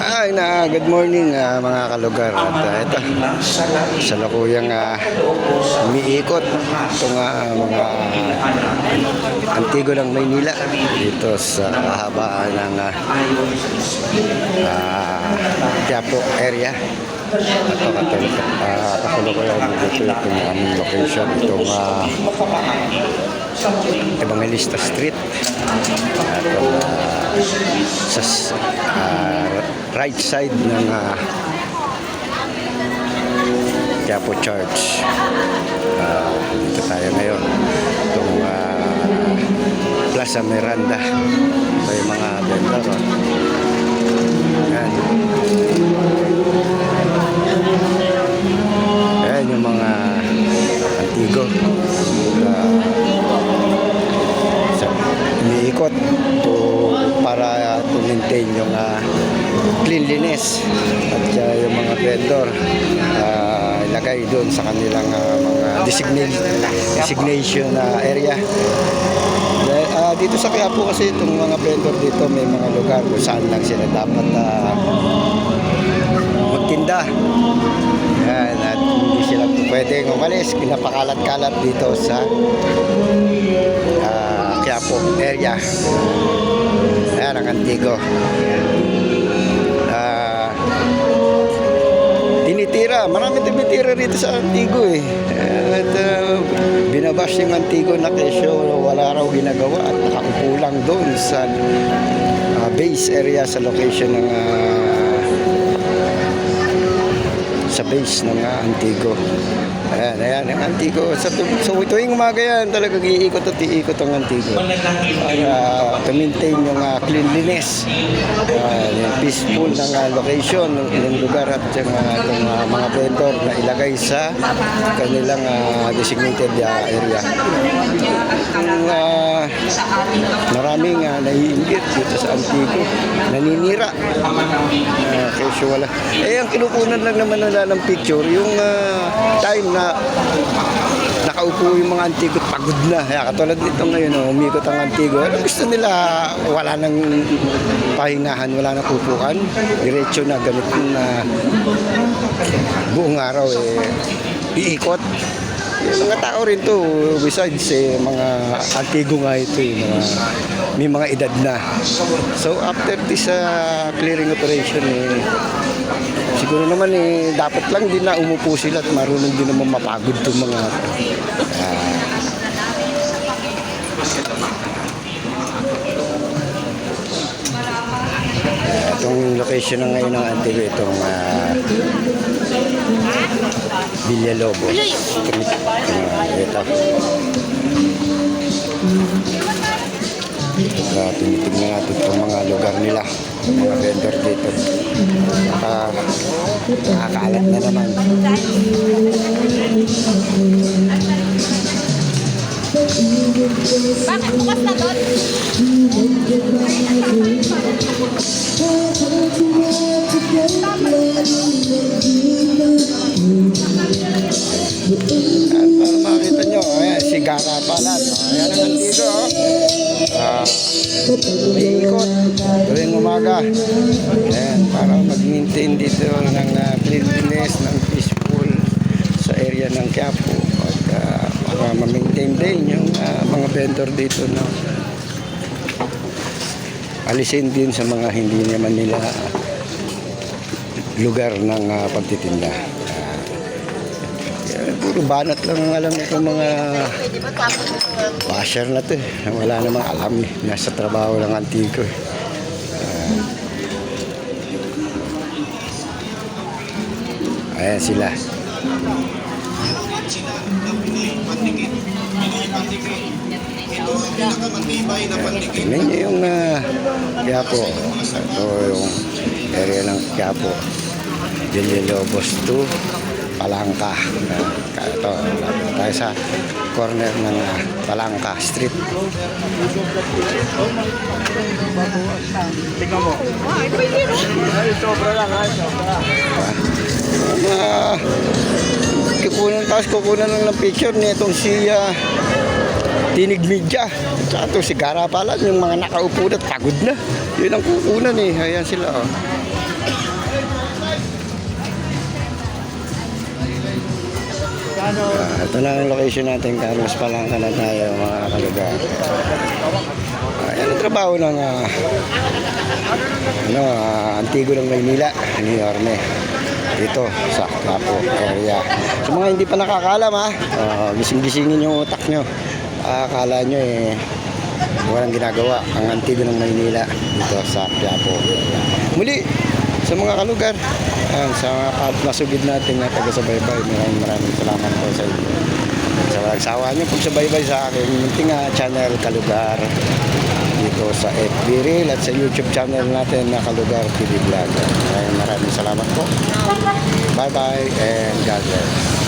Good morning mga kalugar. At ito, salukuyang umiikot itong mga Antigo ng Maynila dito sa kahabaan ng Quiapo area. Ito kasalukuyang dito itong aming location, itong Evangelista Street. Sa right side ng Quiapo Church. Dito tayo ngayon, itong Plaza Miranda. Ito yung mga vendor. Yan. Yan yung mga Antigo. Umiikot para to maintain yung cleanliness at yung mga vendor ilagay doon sa kanilang mga designation area. Dito sa Quiapo kasi itong mga vendor dito may mga lugar kung saan lang sila dapat magtinda. Yan, at hindi sila pwedeng umalis, pinapakalat-kalat dito sa Quiapo area. Ayan ang Antigo. Tinitira, marami tinitira rito sa Antigo eh. At binabash yung Antigo na kesyo wala raw ginagawa at nakaupo lang doon sa base area sa location ng sa base ng Antigo. Ayan ang Antigo. So tuwing umaga yan, talagang iikot at iikot ang Antigo. Para to maintain yung cleanliness. Yung peaceful ng location, yung lugar at yung mga vendor na ilagay sa kanilang designated area. Maraming naiinggit dito sa Antigo. Naninira. Kesyo wala. Ang kinukunan lang naman nila ng picture, yung time na nakaupo yung mga Antigo at pagod na. Katulad nito ngayon, umikot ang Antigo. Gusto nila wala nang pahingahan, wala nang upukan. Diretso na ganit na buong araw iikot. Yung mga tao rin to, besides mga Antigo nga ito, may mga edad na. So after this clearing operation, siguro naman dapat lang din na umupo sila at marunong din naman mapagod itong mga itong location na ngayon ng Antigo, itong Villalobos. Ito. Tinitignan natin itong mga lugar nila, mga vendor dito. Nakakalat na naman. Bakit? Bukas na doon? Para makita nyo, si Gara Palat. Ayan ang Antigo. Iikot tuwing umaga. Ayan, para mag-maintain dito ng cleanliness, ng peaceful sa area ng Quiapo. At para ma-maintain din yung mga vendor dito na alisin din sa mga hindi naman nila lugar ng pagtitinda. Puro banat lang ang alam itong mga washer na to. Wala namang alam nasa trabaho ng Antigo. Ayan sila. Tingnan nyo yung Quiapo. Ito yung area ng Quiapo. Villalobos to Palangka. Ito, tayo sa corner ng Palangka Street. Tingnan mo. Ay, sobra lang ha, sobra. Kukunan lang ng picture nitong si Tinig Media. At ito si Gara Palat, yung mga nakaupo na pagod na. Yun ang kukunan eh. Ayan sila. Oh. Ito na ang location natin, Carlos Palangka na tayo mga kalugar. Yan ang trabaho ng Antigo ng Maynila, ni Orme. Dito sa Quiapo area. Sa mga hindi pa nakakalam gising-gisingin yung utak nyo. Akala nyo walang ginagawa ang Antigo ng Maynila dito sa Quiapo. Muli, sa mga kalugar, sa mga nasugid natin na taga-subaybay, maraming salamat po sa inyo. Sa walang sawa nyo pagsubaybay sa aking munting channel Kalugar dito sa FB Reel at sa YouTube channel natin na Kalugar TV Vlog. Maraming salamat po. Bye bye and God bless.